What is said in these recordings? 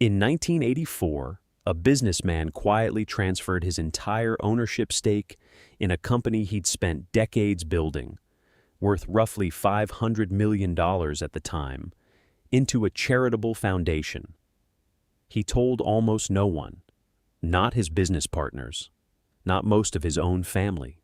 In 1984, a businessman quietly transferred his entire ownership stake in a company he'd spent decades building, worth roughly $500 million at the time, into a charitable foundation. He told almost no one, not his business partners, not most of his own family.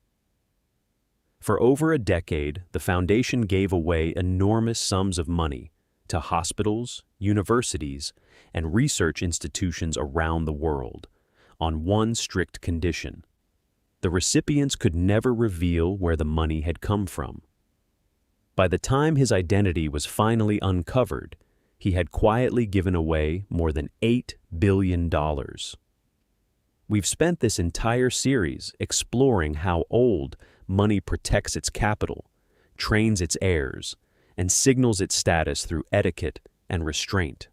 For over a decade, the foundation gave away enormous sums of money to hospitals, universities, and research institutions around the world, on one strict condition. The recipients could never reveal where the money had come from. By the time his identity was finally uncovered, he had quietly given away more than $8 billion. We've spent this entire series exploring how old money protects its capital, trains its heirs, and signals its status through etiquette and restraint.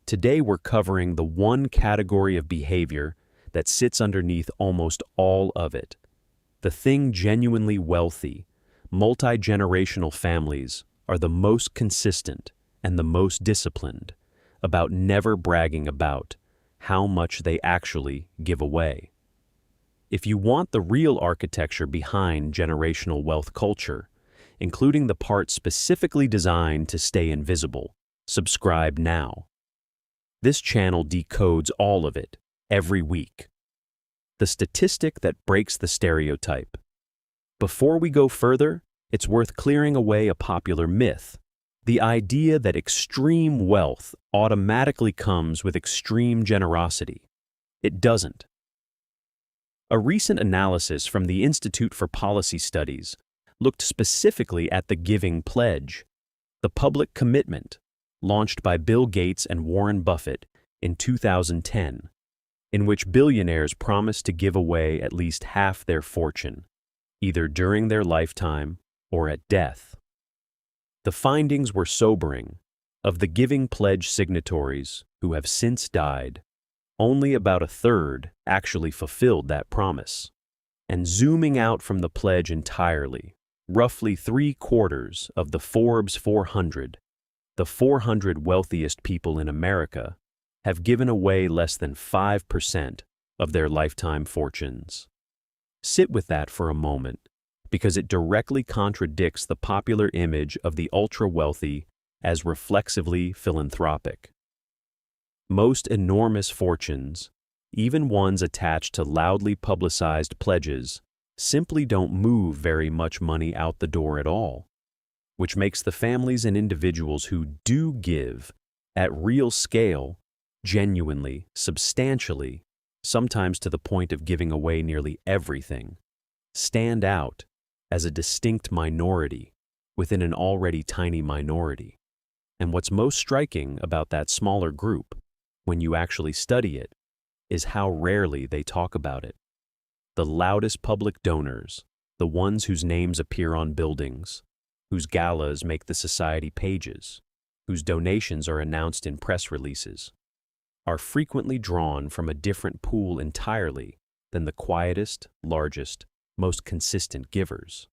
Today we're covering the one category of behavior that sits underneath almost all of it. The thing genuinely wealthy, multi-generational families are the most consistent and the most disciplined about never bragging about how much they actually give away. If you want the real architecture behind generational wealth culture, including the part specifically designed to stay invisible, subscribe now. This channel decodes all of it, every week. The statistic that breaks the stereotype. Before we go further, it's worth clearing away a popular myth, the idea that extreme wealth automatically comes with extreme generosity. It doesn't. A recent analysis from the Institute for Policy Studies looked specifically at the Giving Pledge, the public commitment launched by Bill Gates and Warren Buffett in 2010, in which billionaires promised to give away at least half their fortune, either during their lifetime or at death. The findings were sobering. Of the Giving Pledge signatories who have since died, only about a third actually fulfilled that promise. And zooming out from the pledge entirely, roughly 3/4 of the Forbes 400, the 400 wealthiest people in America, have given away less than 5% of their lifetime fortunes. Sit with that for a moment, because it directly contradicts the popular image of the ultra-wealthy as reflexively philanthropic. Most enormous fortunes, even ones attached to loudly publicized pledges, simply don't move very much money out the door at all, which makes the families and individuals who do give at real scale, genuinely, substantially, sometimes to the point of giving away nearly everything, stand out as a distinct minority within an already tiny minority. And what's most striking about that smaller group, when you actually study it, is how rarely they talk about it. The loudest public donors, the ones whose names appear on buildings, whose galas make the society pages, whose donations are announced in press releases, are frequently drawn from a different pool entirely than the quietest, largest, most consistent givers.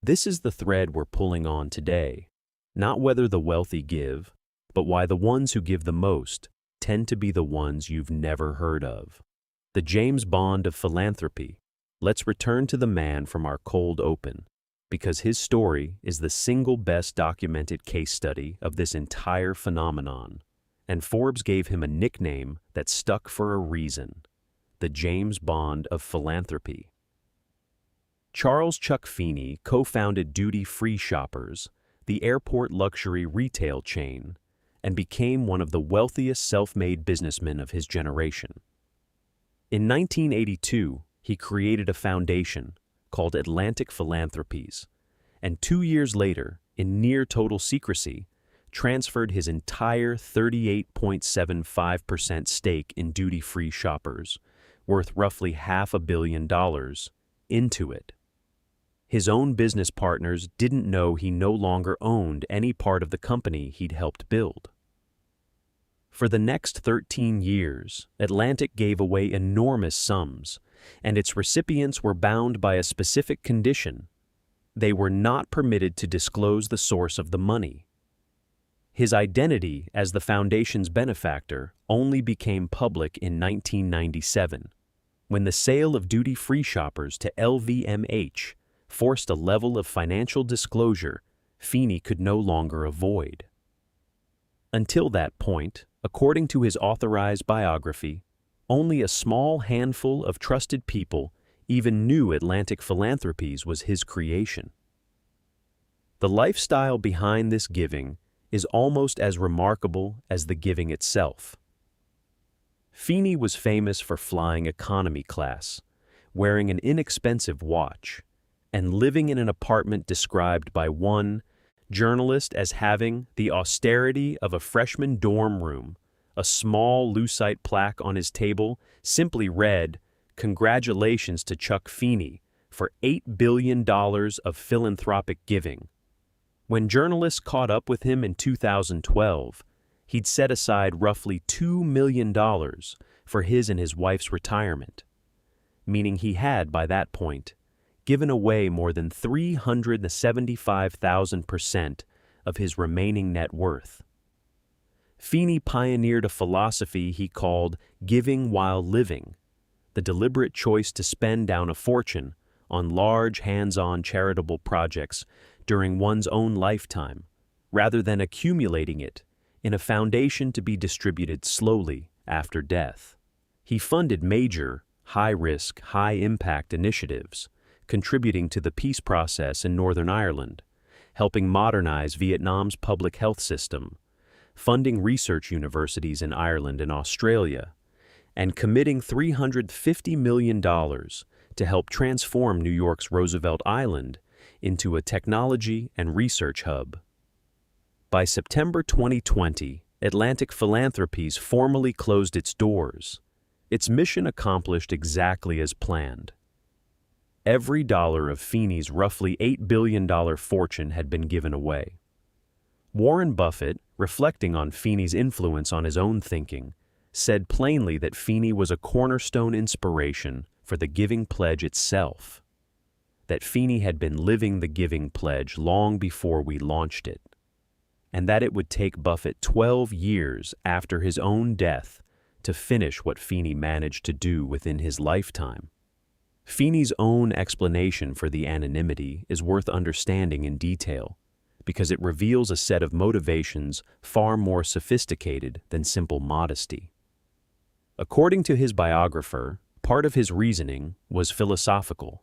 This is the thread we're pulling on today, not whether the wealthy give, but why the ones who give the most tend to be the ones you've never heard of. The James Bond of philanthropy. Let's return to the man from our cold open, because his story is the single best documented case study of this entire phenomenon, and Forbes gave him a nickname that stuck for a reason: the James Bond of philanthropy. Charles Chuck Feeney co-founded Duty Free Shoppers, the airport luxury retail chain, and became one of the wealthiest self-made businessmen of his generation. In 1982, he created a foundation called Atlantic Philanthropies, and 2 years later, in near total secrecy, transferred his entire 38.75% stake in Duty Free Shoppers, worth roughly $500 million, into it. His own business partners didn't know he no longer owned any part of the company he'd helped build. For the next 13 years, Atlantic gave away enormous sums, and its recipients were bound by a specific condition: they were not permitted to disclose the source of the money. His identity as the foundation's benefactor only became public in 1997, when the sale of duty-free shoppers to LVMH forced a level of financial disclosure Feeney could no longer avoid. Until that point, according to his authorized biography, only a small handful of trusted people even knew Atlantic Philanthropies was his creation. The lifestyle behind this giving is almost as remarkable as the giving itself. Feeney was famous for flying economy class, wearing an inexpensive watch, and living in an apartment described by one journalist as having the austerity of a freshman dorm room. A small lucite plaque on his table simply read, "Congratulations to Chuck Feeney for $8 billion of philanthropic giving." When journalists caught up with him in 2012, he'd set aside roughly $2 million for his and his wife's retirement, meaning he had, by that point, given away more than 375,000% of his remaining net worth. Feeney pioneered a philosophy he called giving while living, the deliberate choice to spend down a fortune on large hands-on charitable projects during one's own lifetime, rather than accumulating it in a foundation to be distributed slowly after death. He funded major, high-risk, high-impact initiatives, contributing to the peace process in Northern Ireland, helping modernize Vietnam's public health system, funding research universities in Ireland and Australia, and committing $350 million to help transform New York's Roosevelt Island into a technology and research hub. By September 2020, Atlantic Philanthropies formally closed its doors, its mission accomplished exactly as planned. Every dollar of Feeney's roughly $8 billion fortune had been given away. Warren Buffett, reflecting on Feeney's influence on his own thinking, said plainly that Feeney was a cornerstone inspiration for the Giving Pledge itself, that Feeney had been living the Giving Pledge long before we launched it, and that it would take Buffett 12 years after his own death to finish what Feeney managed to do within his lifetime. Feeney's own explanation for the anonymity is worth understanding in detail, because it reveals a set of motivations far more sophisticated than simple modesty. According to his biographer, part of his reasoning was philosophical.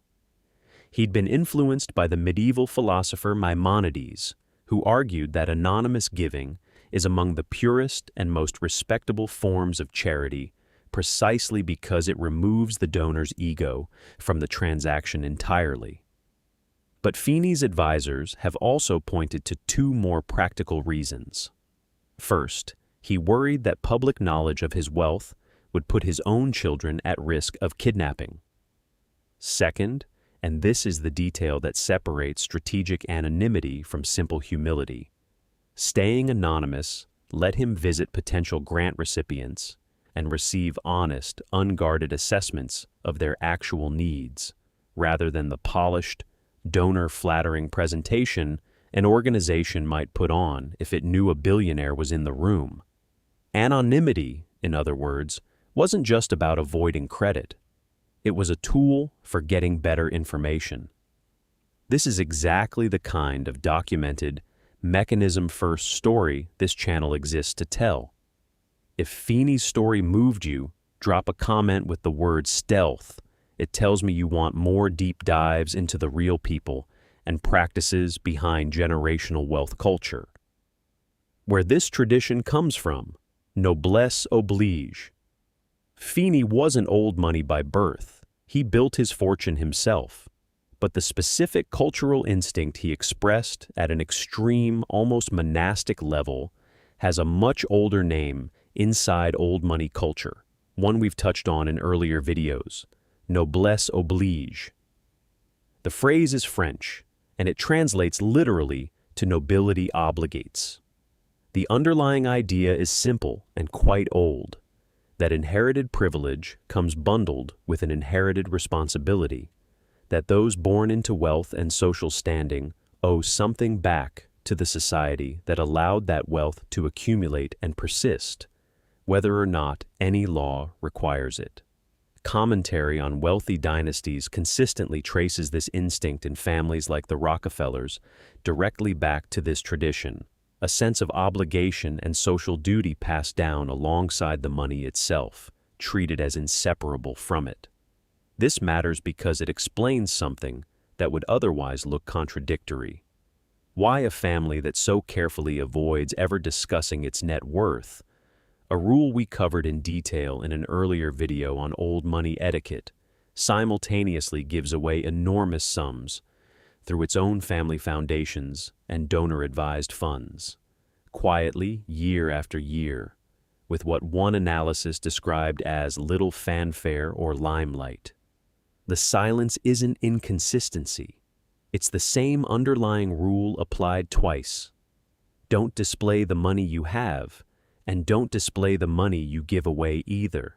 He'd been influenced by the medieval philosopher Maimonides, who argued that anonymous giving is among the purest and most respectable forms of charity precisely because it removes the donor's ego from the transaction entirely. But Feeney's advisors have also pointed to two more practical reasons. First, he worried that public knowledge of his wealth would put his own children at risk of kidnapping. Second, and this is the detail that separates strategic anonymity from simple humility, staying anonymous let him visit potential grant recipients and receive honest, unguarded assessments of their actual needs, rather than the polished, donor-flattering presentation an organization might put on if it knew a billionaire was in the room. Anonymity, in other words, wasn't just about avoiding credit. It was a tool for getting better information. This is exactly the kind of documented, mechanism-first story this channel exists to tell. If Feeney's story moved you, drop a comment with the word stealth. It tells me you want more deep dives into the real people and practices behind generational wealth culture. Where this tradition comes from, noblesse oblige. Feeney wasn't old money by birth. He built his fortune himself. But the specific cultural instinct he expressed at an extreme, almost monastic level has a much older name inside old money culture, one we've touched on in earlier videos, noblesse oblige. The phrase is French, and it translates literally to nobility obligates. The underlying idea is simple and quite old, that inherited privilege comes bundled with an inherited responsibility, that those born into wealth and social standing owe something back to the society that allowed that wealth to accumulate and persist, whether or not any law requires it. Commentary on wealthy dynasties consistently traces this instinct in families like the Rockefellers directly back to this tradition, a sense of obligation and social duty passed down alongside the money itself, treated as inseparable from it. This matters because it explains something that would otherwise look contradictory. Why a family that so carefully avoids ever discussing its net worth, a rule we covered in detail in an earlier video on old money etiquette, simultaneously gives away enormous sums through its own family foundations and donor-advised funds, quietly year after year, with what one analysis described as little fanfare or limelight. The silence isn't inconsistency. It's the same underlying rule applied twice. Don't display the money you have, and don't display the money you give away either.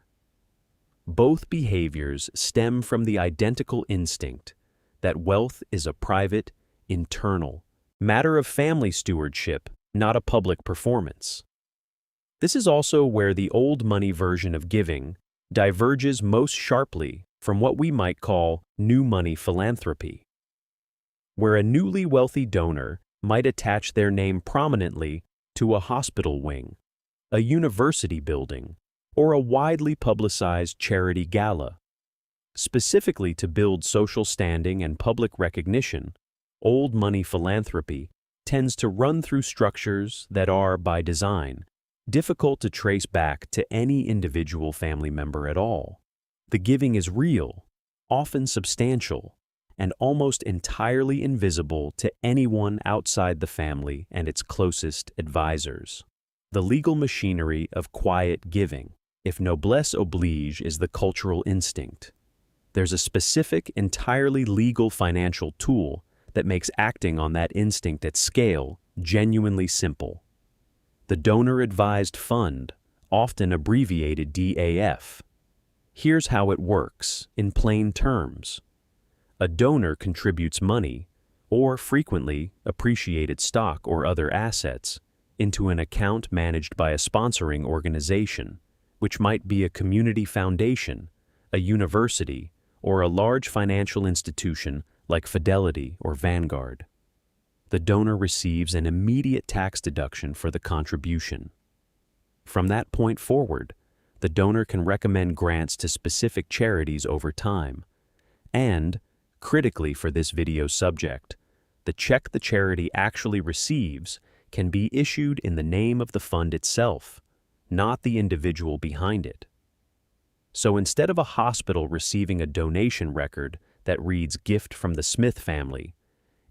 Both behaviors stem from the identical instinct that wealth is a private, internal matter of family stewardship, not a public performance. This is also where the old money version of giving diverges most sharply from what we might call new money philanthropy, where a newly wealthy donor might attach their name prominently to a hospital wing, a university building, or a widely publicized charity gala. Specifically to build social standing and public recognition, old money philanthropy tends to run through structures that are, by design, difficult to trace back to any individual family member at all. The giving is real, often substantial, and almost entirely invisible to anyone outside the family and its closest advisors. The legal machinery of quiet giving, if noblesse oblige is the cultural instinct. There's a specific, entirely legal financial tool that makes acting on that instinct at scale genuinely simple. The donor-advised fund, often abbreviated DAF. Here's how it works, in plain terms. A donor contributes money, or frequently appreciated stock or other assets, into an account managed by a sponsoring organization, which might be a community foundation, a university, or a large financial institution like Fidelity or Vanguard. The donor receives an immediate tax deduction for the contribution. From that point forward, the donor can recommend grants to specific charities over time, and, critically for this video's subject, the check the charity actually receives can be issued in the name of the fund itself, not the individual behind it. So instead of a hospital receiving a donation record that reads "Gift from the Smith family,"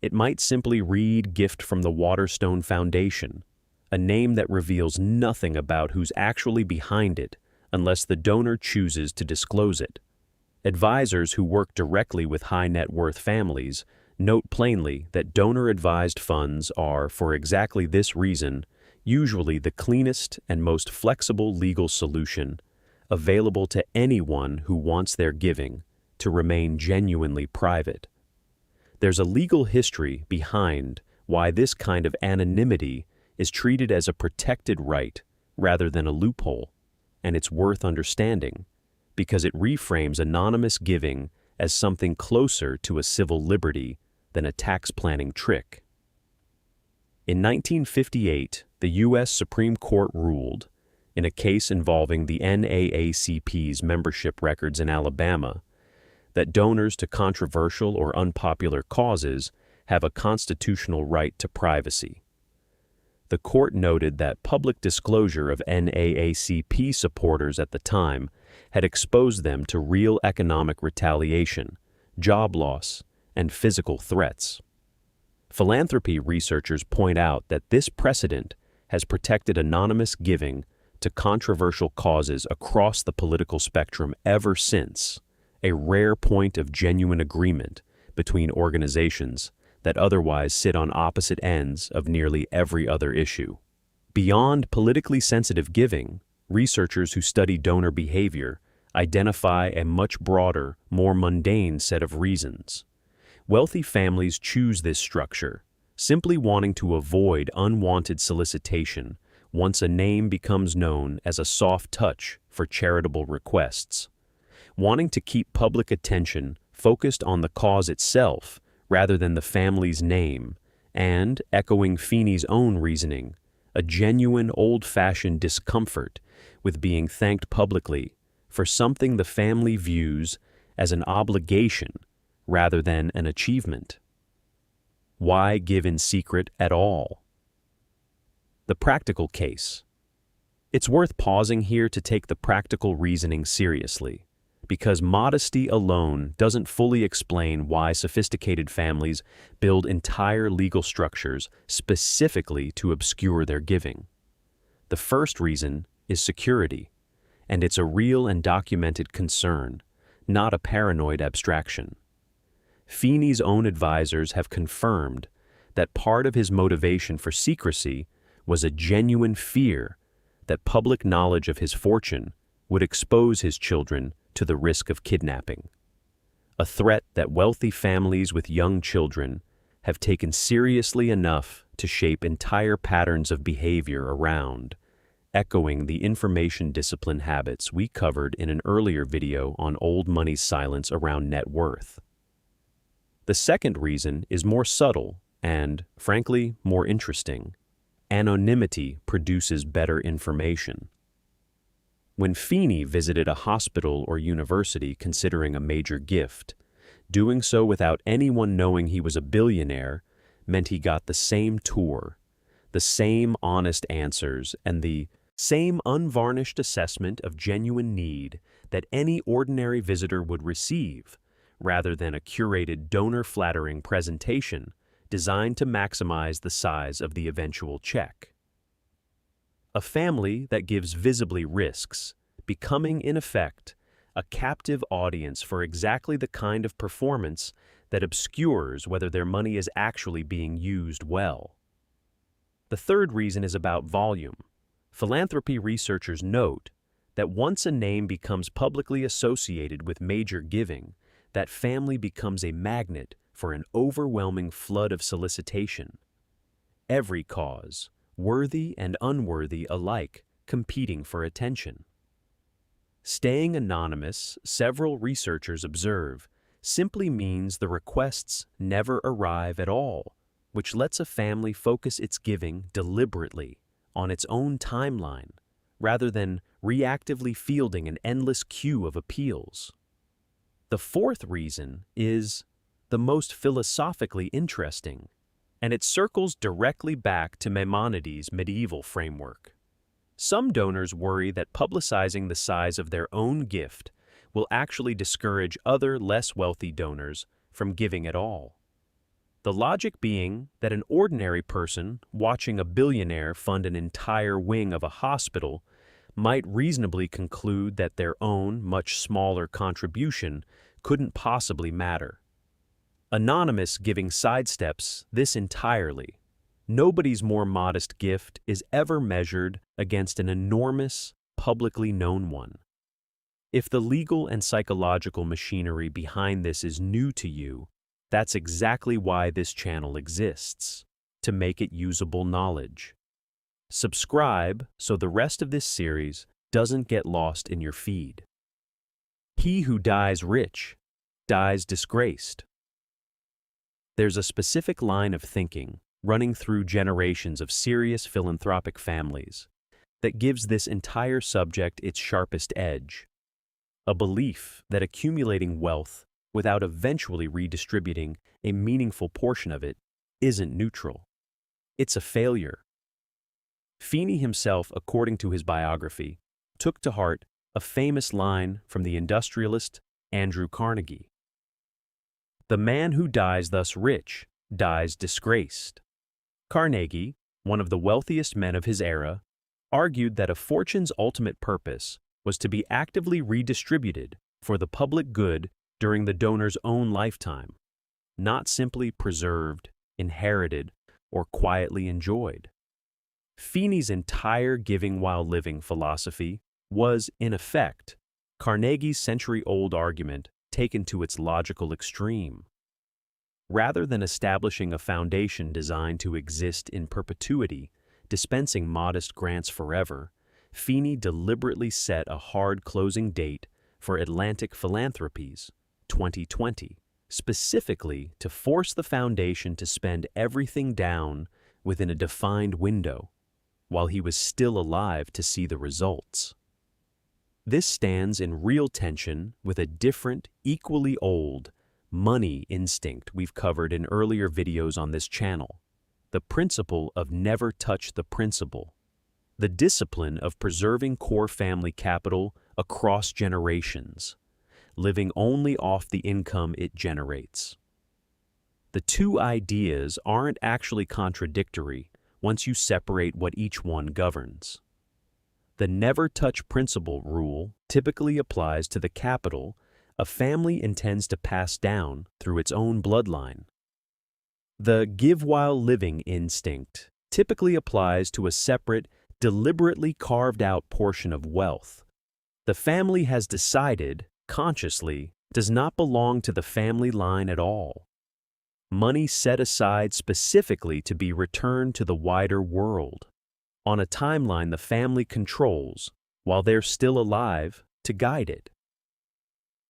it might simply read "Gift from the Waterstone Foundation," a name that reveals nothing about who's actually behind it unless the donor chooses to disclose it. Advisors who work directly with high net worth families note plainly that donor-advised funds are, for exactly this reason, usually the cleanest and most flexible legal solution available to anyone who wants their giving to remain genuinely private. There's a legal history behind why this kind of anonymity is treated as a protected right rather than a loophole, and it's worth understanding because it reframes anonymous giving as something closer to a civil liberty than a tax planning trick. In 1958, the U.S. Supreme Court ruled, in a case involving the NAACP's membership records in Alabama, that donors to controversial or unpopular causes have a constitutional right to privacy. The court noted that public disclosure of NAACP supporters at the time had exposed them to real economic retaliation, job loss, and physical threats. Philanthropy researchers point out that this precedent has protected anonymous giving to controversial causes across the political spectrum ever since, a rare point of genuine agreement between organizations that otherwise sit on opposite ends of nearly every other issue. Beyond politically sensitive giving, researchers who study donor behavior identify a much broader, more mundane set of reasons. Wealthy families choose this structure simply wanting to avoid unwanted solicitation once a name becomes known as a soft touch for charitable requests, wanting to keep public attention focused on the cause itself rather than the family's name, and, echoing Feeney's own reasoning, a genuine old-fashioned discomfort with being thanked publicly for something the family views as an obligation rather than an achievement. Why give in secret at all? The practical case. It's worth pausing here to take the practical reasoning seriously, because modesty alone doesn't fully explain why sophisticated families build entire legal structures specifically to obscure their giving. The first reason is security, and it's a real and documented concern, not a paranoid abstraction. Feeney's own advisors have confirmed that part of his motivation for secrecy was a genuine fear that public knowledge of his fortune would expose his children to the risk of kidnapping, a threat that wealthy families with young children have taken seriously enough to shape entire patterns of behavior around, echoing the information discipline habits we covered in an earlier video on old money's silence around net worth. The second reason is more subtle and, frankly, more interesting. Anonymity produces better information. When Feeney visited a hospital or university considering a major gift, doing so without anyone knowing he was a billionaire meant he got the same tour, the same honest answers, and the same unvarnished assessment of genuine need that any ordinary visitor would receive, rather than a curated donor-flattering presentation designed to maximize the size of the eventual check. A family that gives visibly risks, becoming in effect a captive audience for exactly the kind of performance that obscures whether their money is actually being used well. The third reason is about volume. Philanthropy researchers note that once a name becomes publicly associated with major giving, that family becomes a magnet for an overwhelming flood of solicitation. Every cause, worthy and unworthy alike, competing for attention. Staying anonymous, several researchers observe, simply means the requests never arrive at all, which lets a family focus its giving deliberately on its own timeline, rather than reactively fielding an endless queue of appeals. The fourth reason is the most philosophically interesting, and it circles directly back to Maimonides' medieval framework. Some donors worry that publicizing the size of their own gift will actually discourage other less wealthy donors from giving at all. The logic being that an ordinary person watching a billionaire fund an entire wing of a hospital might reasonably conclude that their own much smaller contribution couldn't possibly matter. Anonymous giving sidesteps this entirely. Nobody's more modest gift is ever measured against an enormous, publicly known one. If the legal and psychological machinery behind this is new to you, that's exactly why this channel exists, to make it usable knowledge. Subscribe so the rest of this series doesn't get lost in your feed. He who dies rich dies disgraced. There's a specific line of thinking running through generations of serious philanthropic families that gives this entire subject its sharpest edge. A belief that accumulating wealth without eventually redistributing a meaningful portion of it isn't neutral. It's a failure. Feeney himself, according to his biography, took to heart a famous line from the industrialist Andrew Carnegie. "The man who dies thus rich dies disgraced." Carnegie, one of the wealthiest men of his era, argued that a fortune's ultimate purpose was to be actively redistributed for the public good during the donor's own lifetime, not simply preserved, inherited, or quietly enjoyed. Feeney's entire giving while living philosophy was, in effect, Carnegie's century-old argument taken to its logical extreme. Rather than establishing a foundation designed to exist in perpetuity, dispensing modest grants forever, Feeney deliberately set a hard closing date for Atlantic Philanthropies, 2020, specifically to force the foundation to spend everything down within a defined window, while he was still alive to see the results. This stands in real tension with a different, equally old, money instinct we've covered in earlier videos on this channel, the principle of never touch the principal, the discipline of preserving core family capital across generations, living only off the income it generates. The two ideas aren't actually contradictory once you separate what each one governs. The never touch principle rule typically applies to the capital a family intends to pass down through its own bloodline. The give while living instinct typically applies to a separate, deliberately carved out portion of wealth. The family has decided, consciously, does not belong to the family line at all. Money set aside specifically to be returned to the wider world, on a timeline the family controls, while they're still alive, to guide it.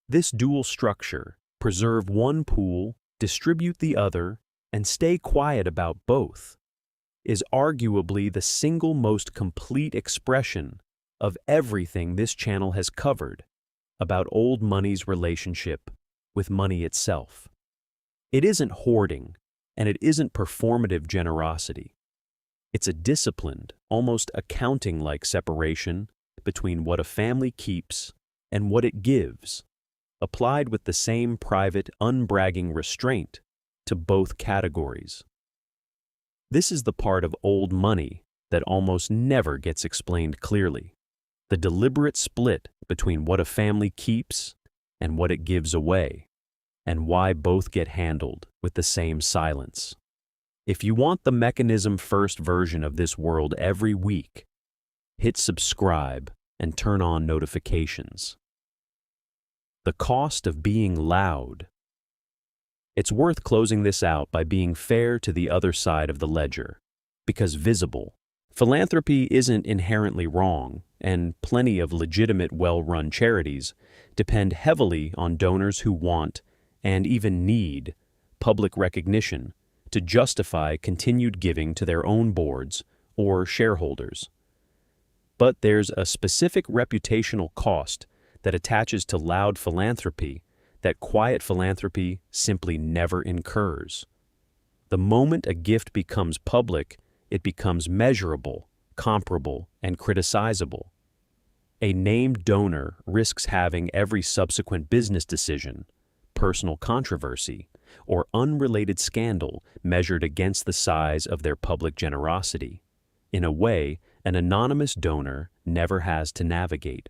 This dual structure, preserve one pool, distribute the other, and stay quiet about both, is arguably the single most complete expression of everything this channel has covered about old money's relationship with money itself. It isn't hoarding, and it isn't performative generosity. It's a disciplined, almost accounting-like separation between what a family keeps and what it gives, applied with the same private, unbragging restraint to both categories. This is the part of old money that almost never gets explained clearly, the deliberate split between what a family keeps and what it gives away, and why both get handled with the same silence. If you want the mechanism first version of this world every week, hit subscribe and turn on notifications. The cost of being loud. It's worth closing this out by being fair to the other side of the ledger, because visible. Philanthropy isn't inherently wrong, and plenty of legitimate, well-run charities depend heavily on donors who want, and even need, public recognition to justify continued giving to their own boards or shareholders. But there's a specific reputational cost that attaches to loud philanthropy that quiet philanthropy simply never incurs. The moment a gift becomes public, it becomes measurable, comparable, and criticizable. A named donor risks having every subsequent business decision, personal controversy, or unrelated scandal measured against the size of their public generosity. In a way, an anonymous donor never has to navigate.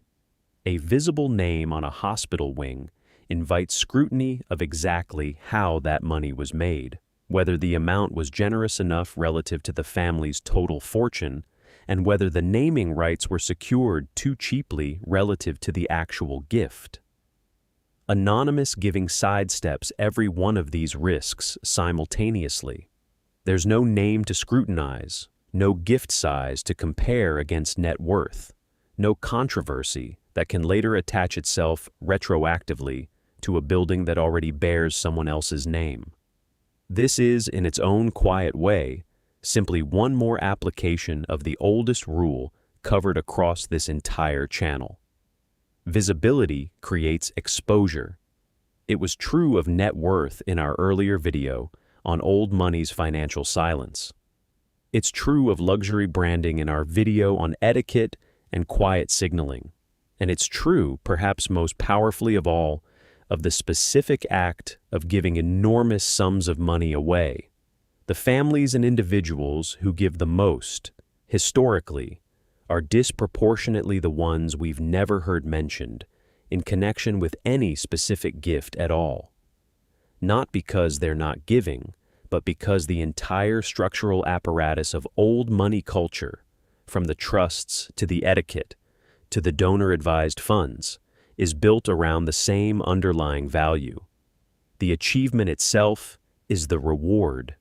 A visible name on a hospital wing invites scrutiny of exactly how that money was made, whether the amount was generous enough relative to the family's total fortune, and whether the naming rights were secured too cheaply relative to the actual gift. Anonymous giving sidesteps every one of these risks simultaneously. There's no name to scrutinize, no gift size to compare against net worth, no controversy that can later attach itself retroactively to a building that already bears someone else's name. This is, in its own quiet way, simply one more application of the oldest rule covered across this entire channel. Visibility creates exposure. It was true of net worth in our earlier video on old money's financial silence. It's true of luxury branding in our video on etiquette and quiet signaling. And it's true, perhaps most powerfully of all, of the specific act of giving enormous sums of money away. The families and individuals who give the most, historically, are disproportionately the ones we've never heard mentioned in connection with any specific gift at all. Not because they're not giving, but because the entire structural apparatus of old money culture, from the trusts to the etiquette, to the donor-advised funds, is built around the same underlying value. The achievement itself is the reward.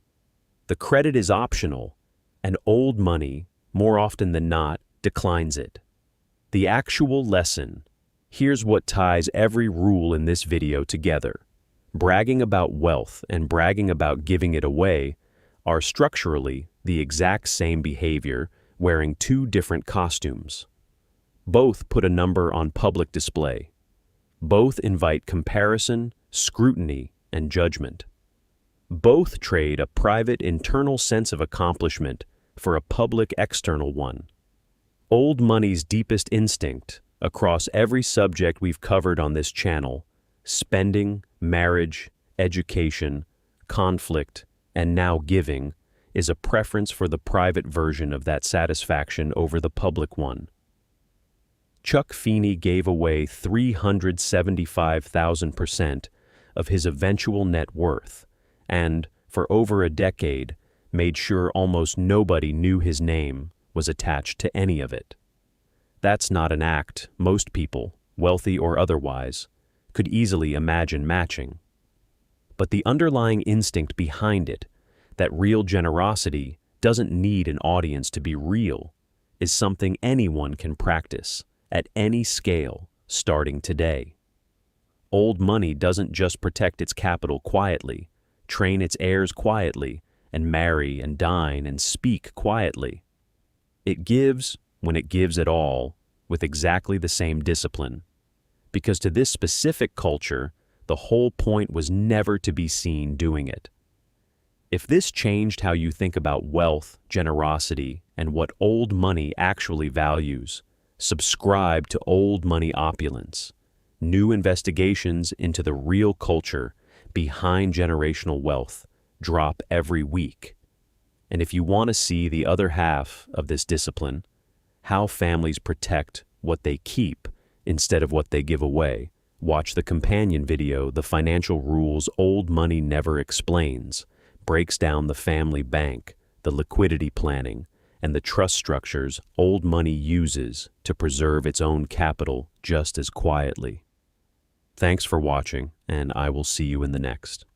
The credit is optional, and old money, more often than not, declines it. The actual lesson. Here's what ties every rule in this video together. Bragging about wealth and bragging about giving it away are structurally the exact same behavior, wearing two different costumes. Both put a number on public display. Both invite comparison, scrutiny, and judgment. Both trade a private internal sense of accomplishment for a public external one. Old money's deepest instinct, across every subject we've covered on this channel, spending, marriage, education, conflict, and now giving, is a preference for the private version of that satisfaction over the public one. Chuck Feeney gave away 375,000% of his eventual net worth, and, for over a decade, made sure almost nobody knew his name was attached to any of it. That's not an act most people, wealthy or otherwise, could easily imagine matching. But the underlying instinct behind it, that real generosity doesn't need an audience to be real, is something anyone can practice, at any scale, starting today. Old money doesn't just protect its capital quietly, train its heirs quietly, and marry and dine and speak quietly. It gives, when it gives at all, with exactly the same discipline. Because to this specific culture, the whole point was never to be seen doing it. If this changed how you think about wealth, generosity, and what old money actually values, subscribe to Old Money Opulence, new investigations into the real culture behind generational wealth drop every week. And if you want to see the other half of this discipline, how families protect what they keep instead of what they give away, watch the companion video, The Financial Rules Old Money Never Explains, breaks down the family bank, the liquidity planning, and the trust structures old money uses to preserve its own capital just as quietly. Thanks for watching, and I will see you in the next.